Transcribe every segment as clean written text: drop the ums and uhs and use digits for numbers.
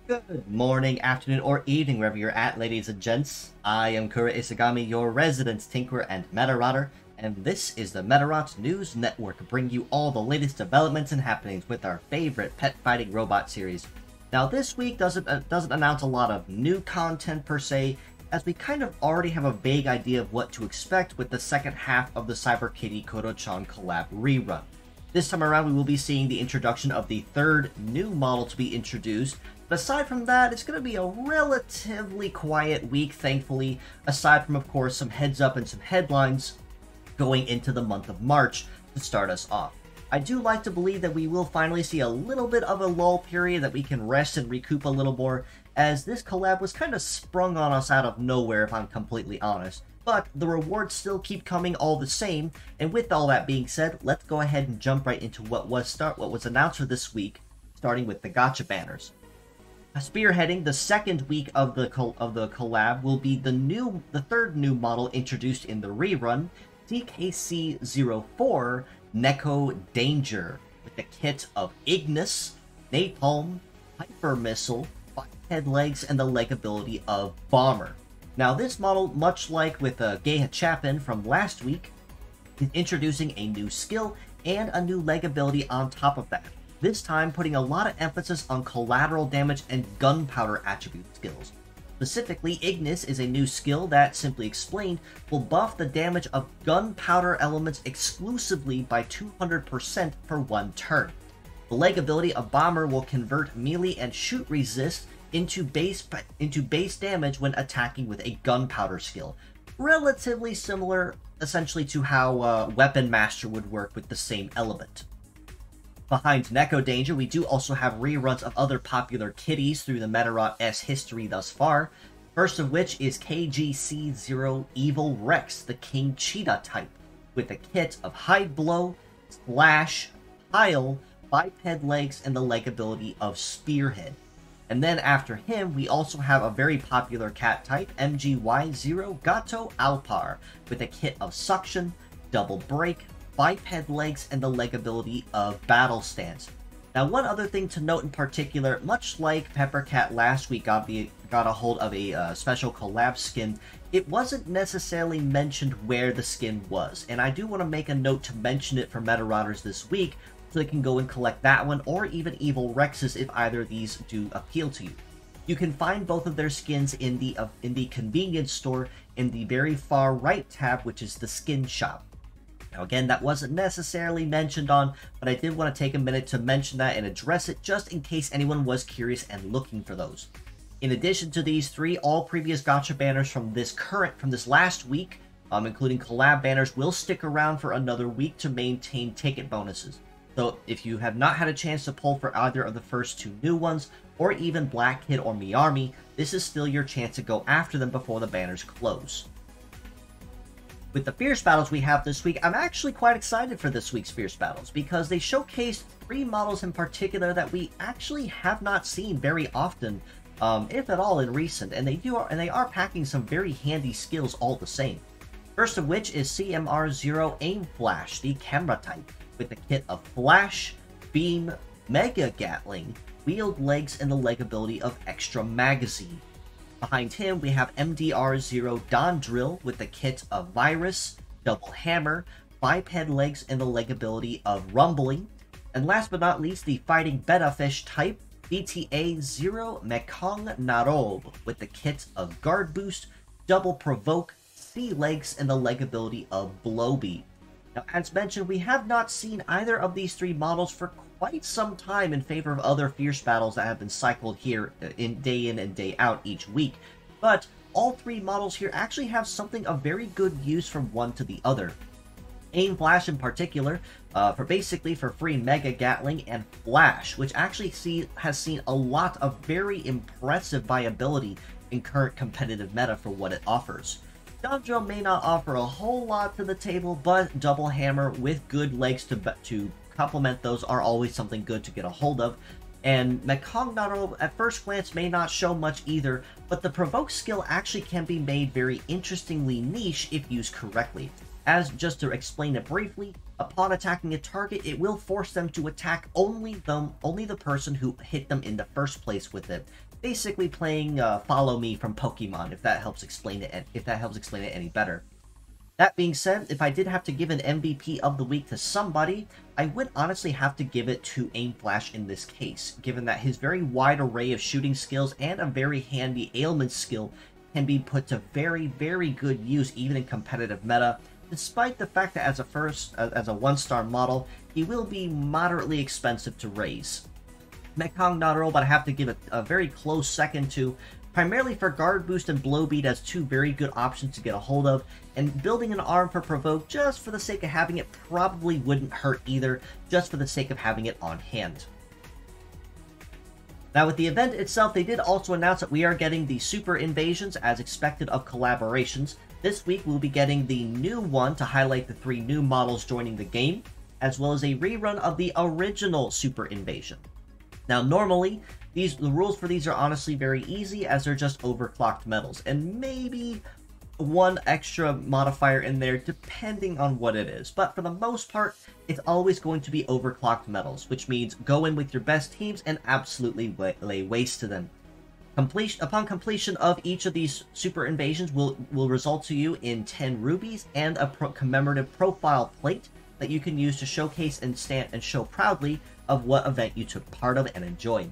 Good morning, afternoon, or evening, wherever you're at, ladies and gents. I am Kura Isagami, your resident Tinkerer and Medarotter, and this is the Medarot News Network, bringing you all the latest developments and happenings with our favorite pet fighting robot series. Now, this week doesn't announce a lot of new content per se, as we kind of already have a vague idea of what to expect with the second half of the Cyberkitty Kodo-chan collab rerun. This time around, we will be seeing the introduction of the third new model to be introduced. But aside from that, it's going to be a relatively quiet week, thankfully, aside from, of course, some heads up and some headlines going into the month of March to start us off. I do like to believe that we will finally see a little bit of a lull period, that we can rest and recoup a little more, as this collab was kind of sprung on us out of nowhere, if I'm completely honest. But the rewards still keep coming all the same, and with all that being said, let's go ahead and jump right into what was announced for this week, starting with the gacha banners. Spearheading the second week of the collab will be the third new model introduced in the rerun, DKC-04 Neko Danger, with the kit of Ignis, Napalm, Hyper Missile, 5 head legs, and the leg ability of Bomber. Now, this model, much like with Geha Chapin from last week, is introducing a new skill and a new leg ability on top of that. This time putting a lot of emphasis on collateral damage and gunpowder attribute skills. Specifically, Ignis is a new skill that, simply explained, will buff the damage of gunpowder elements exclusively by 200% for one turn. The leg ability of Bomber will convert melee and shoot resist into base damage when attacking with a gunpowder skill. Relatively similar, essentially, to how Weapon Master would work with the same element. Behind Neko Danger, we do also have reruns of other popular kitties through the Medarot S history thus far. First of which is KGC-0 Evil Rex, the King Cheetah type, with a kit of Hide Blow, Slash, Pile, Biped Legs, and the leg ability of Spearhead. And then after him, we also have a very popular cat type, MGY-0 Gato Alpar, with a kit of Suction, Double Break, Biped Legs, and the leg ability of Battle Stance. Now, one other thing to note in particular, much like Peppercat last week got a hold of a special collab skin, it wasn't necessarily mentioned where the skin was, and I do want to make a note to mention it for Medarotters this week, so they can go and collect that one, or even Evil Rexes if either of these do appeal to you. You can find both of their skins in the convenience store in the very far right tab, which is the skin shop. Now again, that wasn't necessarily mentioned on, but I did want to take a minute to mention that and address it just in case anyone was curious and looking for those. In addition to these three, all previous gacha banners from this last week, including collab banners, will stick around for another week to maintain ticket bonuses. So if you have not had a chance to pull for either of the first two new ones, or even Black Kid or Miarmi, this is still your chance to go after them before the banners close. With the Fierce Battles we have this week, I'm actually quite excited for this week's Fierce Battles, because they showcased 3 models in particular that we actually have not seen very often, if at all, in recent, and they are packing some very handy skills all the same. First of which is CMR-0 Aim Flash, the camera type, with the kit of Flash, Beam, Mega Gatling, Wheeled Legs, and the leg ability of Extra Magazine. Behind him, we have MDR-0 Don Drill with the kit of Virus, Double Hammer, Biped Legs, and the leg ability of Rumbling. And last but not least, the Fighting Betta Fish type, BTA-0 Mekong Narob with the kit of Guard Boost, Double Provoke, Sea Legs, and the leg ability of Blowbeat. Now, as mentioned, we have not seen either of these 3 models for quite some time in favor of other Fierce Battles that have been cycled here in and day out each week. But all 3 models here actually have something of very good use from one to the other. Aim Flash in particular, for free Mega Gatling and Flash, which actually has seen a lot of very impressive viability in current competitive meta for what it offers. Don Drill may not offer a whole lot to the table, but Double Hammer with good legs to complement those are always something good to get a hold of. And Mekong Naro at first glance may not show much either, but the Provoke skill actually can be made very interestingly niche if used correctly. As, just to explain it briefly, upon attacking a target, it will force them to attack only the person who hit them in the first place with it, basically playing Follow Me from Pokemon, if that helps explain it. If that helps explain it any better. That being said, if I did have to give an MVP of the week to somebody, I would honestly have to give it to Aim Flash in this case, given that his very wide array of shooting skills and a very handy ailment skill can be put to very, very good use even in competitive meta, despite the fact that as a 1-star model, he will be moderately expensive to raise. Mekong not earl, but I have to give it a very close second to, primarily for guard boost and blow beat as two very good options to get a hold of, and building an arm for provoke just for the sake of having it probably wouldn't hurt either, just for the sake of having it on hand. Now with the event itself, they did also announce that we are getting the Super Invasions as expected of collaborations. This week we'll be getting the new one to highlight the 3 new models joining the game, as well as a rerun of the original Super Invasion. Now normally, the rules for these are honestly very easy, as they're just overclocked medals, and maybe one extra modifier in there depending on what it is. But for the most part, it's always going to be overclocked medals, which means go in with your best teams and absolutely lay waste to them. Upon completion of each of these Super Invasions will result to you in 10 rubies and a commemorative profile plate that you can use to showcase and stand and show proudly of what event you took part of and enjoyed.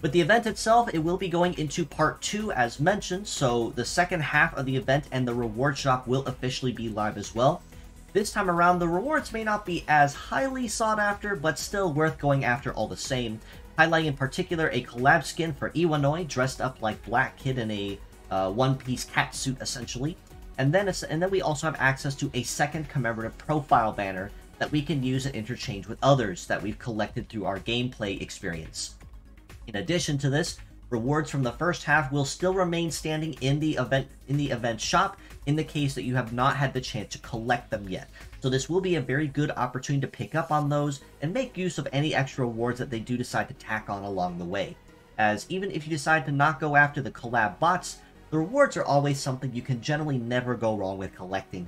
With the event itself, it will be going into Part 2 as mentioned, so the second half of the event and the reward shop will officially be live as well. This time around, the rewards may not be as highly sought after, but still worth going after all the same, highlighting in particular a collab skin for Iwanoi dressed up like Black Kid in a one-piece cat suit essentially, and then we also have access to a second commemorative profile banner that we can use and interchange with others that we've collected through our gameplay experience. In addition to this, rewards from the first half will still remain standing in the event shop in the case that you have not had the chance to collect them yet. So this will be a very good opportunity to pick up on those and make use of any extra rewards that they do decide to tack on along the way. As even if you decide to not go after the collab bots, the rewards are always something you can generally never go wrong with collecting.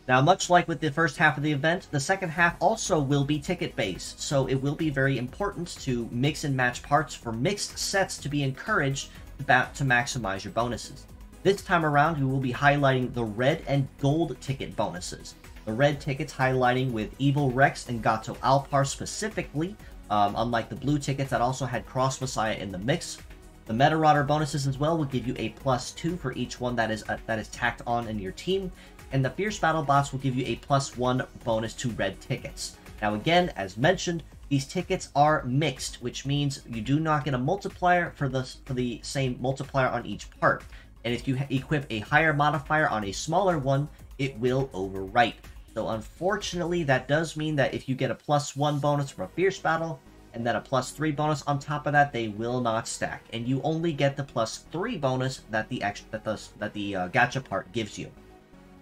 Now, much like with the first half of the event, the second half also will be ticket-based, so it will be very important to mix and match parts for mixed sets to be encouraged to maximize your bonuses. This time around, we will be highlighting the red and gold ticket bonuses. The red tickets highlighting with Evil Rex and Gato Alpar specifically, unlike the blue tickets that also had Cross Messiah in the mix. The Medarot bonuses as well will give you a +2 for each one that is tacked on in your team, and the Fierce Battle bots will give you a +1 bonus to red tickets. Now again, as mentioned, these tickets are mixed, which means you do not get a multiplier for the same multiplier on each part. And if you equip a higher modifier on a smaller one, it will overwrite. So unfortunately, that does mean that if you get a +1 bonus from a Fierce Battle, and then a +3 bonus on top of that, they will not stack, and you only get the +3 bonus that the gacha part gives you.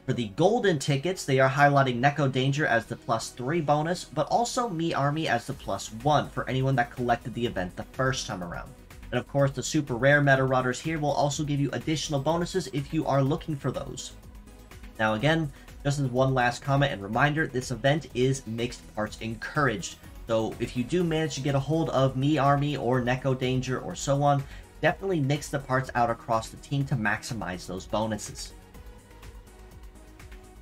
For the golden tickets, they are highlighting Neko Danger as the +3 bonus, but also Me Army as the +1 for anyone that collected the event the first time around. And of course, the super rare Medarots here will also give you additional bonuses if you are looking for those. Now again, just as one last comment and reminder, this event is mixed parts encouraged. So if you do manage to get a hold of Me Army or Neko Danger or so on, definitely mix the parts out across the team to maximize those bonuses.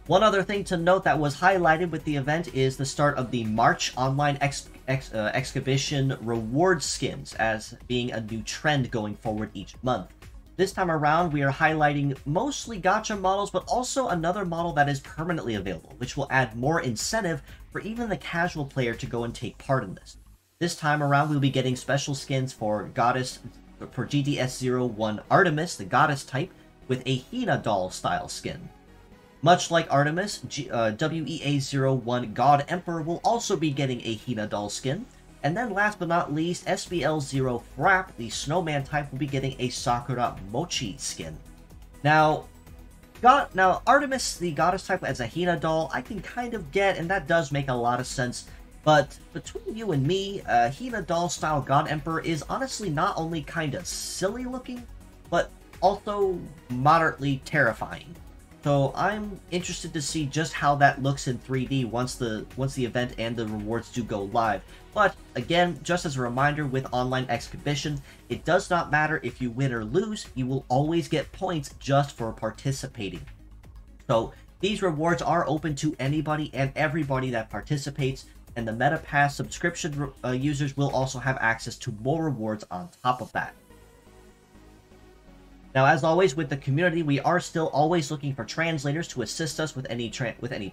One other thing to note that was highlighted with the event is the start of the March online exhibition reward skins as being a new trend going forward each month. This time around, we are highlighting mostly gacha models, but also another model that is permanently available, which will add more incentive for even the casual player to go and take part in this. This time around, we'll be getting special skins for GDS01 Artemis, the goddess type, with a Hina doll style skin. Much like Artemis, WEA01 God Emperor will also be getting a Hina doll skin. And then last but not least, SBL0 Frap, the snowman type, will be getting a Sakura Mochi skin. Now Artemis, the goddess type, as a Hina doll, I can kind of get, and that does make a lot of sense. But between you and me, Hina doll style God Emperor is honestly not only kind of silly looking, but also moderately terrifying. So I'm interested to see just how that looks in 3D once the event and the rewards do go live. But again, just as a reminder, with online exhibition, it does not matter if you win or lose, you will always get points just for participating. So these rewards are open to anybody and everybody that participates, and the MetaPass subscription users will also have access to more rewards on top of that. Now, as always with the community, we are still always looking for translators to assist us with any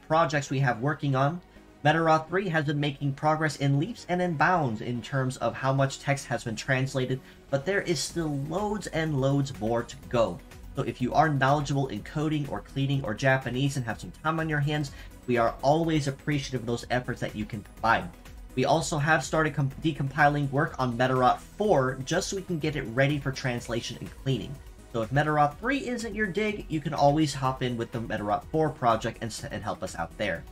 projects we have working on. Medarot 3 has been making progress in leaps and in bounds in terms of how much text has been translated, but there is still loads and loads more to go. So if you are knowledgeable in coding or cleaning or Japanese and have some time on your hands, we are always appreciative of those efforts that you can provide. We also have started decompiling work on Medarot 4 just so we can get it ready for translation and cleaning. So if Medarot 3 isn't your dig, you can always hop in with the Medarot 4 project and help us out there.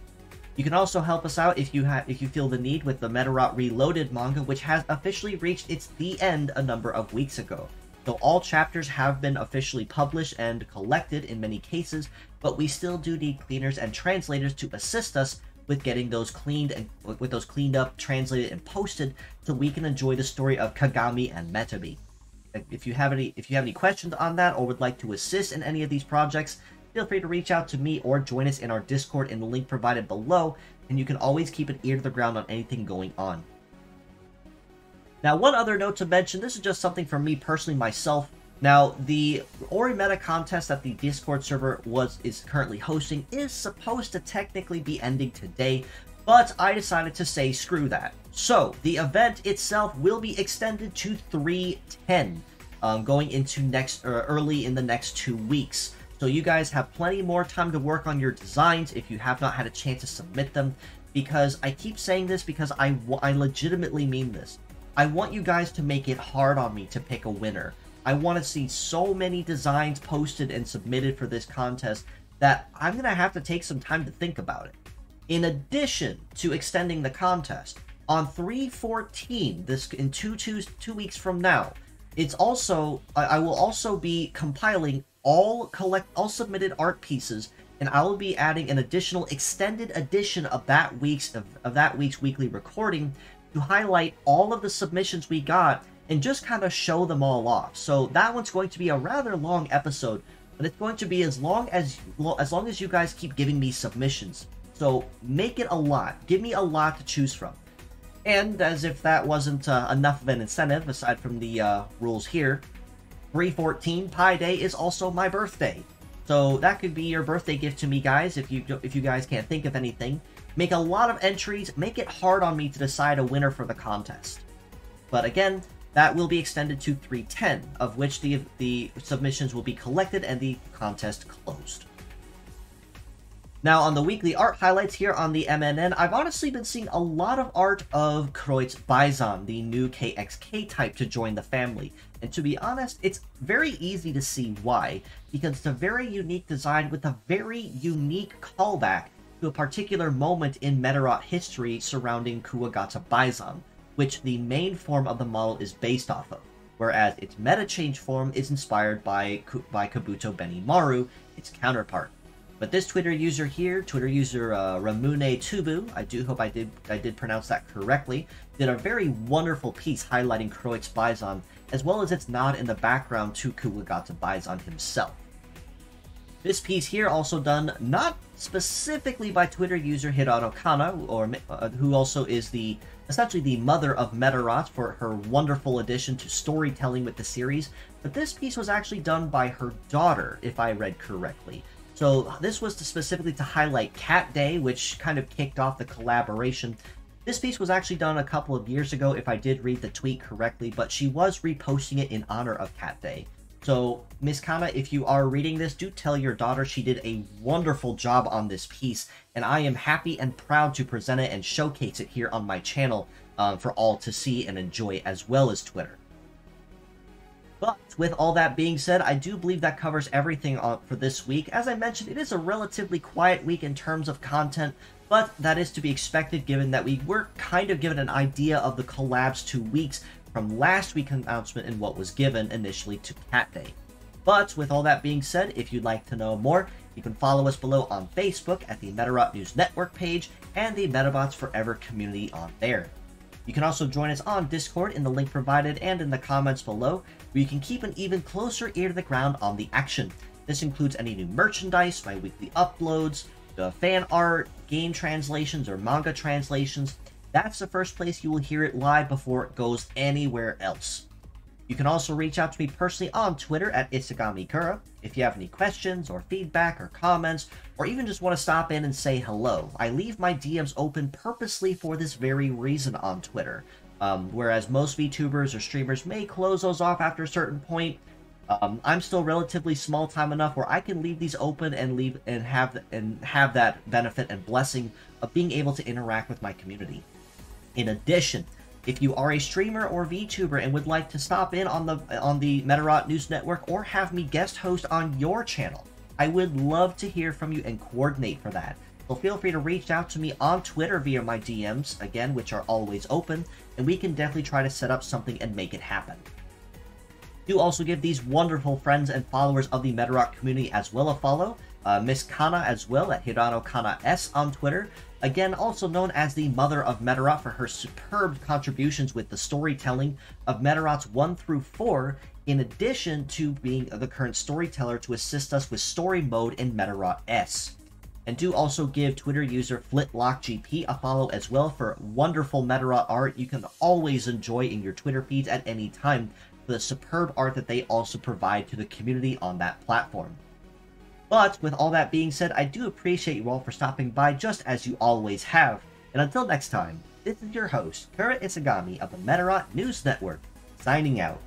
You can also help us out if you feel the need with the Medarot Reloaded manga, which has officially reached its The End a number of weeks ago. So all chapters have been officially published and collected in many cases, but we still do need cleaners and translators to assist us with getting those cleaned up, translated, and posted, so we can enjoy the story of Kagami and Metabi. If you have any questions on that or would like to assist in any of these projects, feel free to reach out to me or join us in our Discord in the link provided below, and you can always keep an ear to the ground on anything going on. Now, one other note to mention, this is just something for me personally myself. Now, the Ori Meta contest that the Discord server is currently hosting is supposed to technically be ending today, but I decided to say screw that. So, the event itself will be extended to 3/10, going into early in the next 2 weeks. So you guys have plenty more time to work on your designs if you have not had a chance to submit them, because I keep saying this because I legitimately mean this. I want you guys to make it hard on me to pick a winner. I want to see so many designs posted and submitted for this contest that I'm going to have to take some time to think about it. In addition to extending the contest, on 3/14, in 2 weeks from now, I will also be compiling all submitted art pieces, and I will be adding an additional extended edition of that week's weekly recording to highlight all of the submissions we got and just kind of show them all off. So that one's going to be a rather long episode, but it's going to be as long as you guys keep giving me submissions. So make it a lot. Give me a lot to choose from. And as if that wasn't enough of an incentive, aside from the rules here, 3/14 Pi Day is also my birthday. So that could be your birthday gift to me, guys, if you guys can't think of anything. Make a lot of entries, make it hard on me to decide a winner for the contest. But again, that will be extended to 3/10, of which the submissions will be collected and the contest closed. Now, on the weekly art highlights here on the MNN, I've honestly been seeing a lot of art of Kurojiri Bison, the new KXK type to join the family. And to be honest, it's very easy to see why, because it's a very unique design with a very unique callback to a particular moment in Medarot history surrounding Kuwagata Bison, which the main form of the model is based off of, whereas its meta change form is inspired by Kabuto Benimaru, its counterpart. But this Twitter user here, Ramune Tubu, I do hope I did pronounce that correctly, did a very wonderful piece highlighting Kurojiri Bison, as well as its nod in the background to Kuwagata Bison himself. This piece here also done not specifically by Twitter user Hirano Kana, who also is essentially the mother of Medarot for her wonderful addition to storytelling with the series, but this piece was actually done by her daughter, if I read correctly. So this was specifically to highlight Cat Day, which kind of kicked off the collaboration. This piece was actually done a couple of years ago, if I did read the tweet correctly, but she was reposting it in honor of Cat Day. So, Miss Kana, if you are reading this, do tell your daughter she did a wonderful job on this piece, and I am happy and proud to present it and showcase it here on my channel for all to see and enjoy, as well as Twitter. But with all that being said, I do believe that covers everything for this week. As I mentioned, it is a relatively quiet week in terms of content, but that is to be expected given that we were kind of given an idea of the collab's 2 weeks from last week's announcement and what was given initially to Cat Day. But with all that being said, if you'd like to know more, You can follow us below on Facebook at the Medarot News Network page and the Metabots Forever community on there. You can also join us on Discord in the link provided and in the comments below, where you can keep an even closer ear to the ground on the action. This includes any new merchandise, my weekly uploads, the fan art, game translations, or manga translations. That's the first place you will hear it live before it goes anywhere else. You can also reach out to me personally on Twitter at @itsugamikura if you have any questions or feedback or comments, or even just want to stop in and say hello. I leave my DMs open purposely for this very reason on Twitter. Whereas most VTubers or streamers may close those off after a certain point, I'm still relatively small time enough where I can leave these open and have that benefit and blessing of being able to interact with my community. In addition, if you are a streamer or VTuber and would like to stop in on the Medarot News Network or have me guest host on your channel, I would love to hear from you and coordinate for that. So feel free to reach out to me on Twitter via my DMs, again, which are always open, and we can definitely try to set up something and make it happen. Do also give these wonderful friends and followers of the Medarot community as well a follow. Miss Kana as well at Hirano Kana S on Twitter. Again, also known as the Mother of Medarot for her superb contributions with the storytelling of Medarots 1 through 4, in addition to being the current storyteller to assist us with story mode in Medarot S. And do also give Twitter user FlitlockGP a follow as well for wonderful Medarot art you can always enjoy in your Twitter feeds at any time, for the superb art that they also provide to the community on that platform. But with all that being said, I do appreciate you all for stopping by just as you always have. And until next time, this is your host, Kura Isagami of the Medarot News Network, signing out.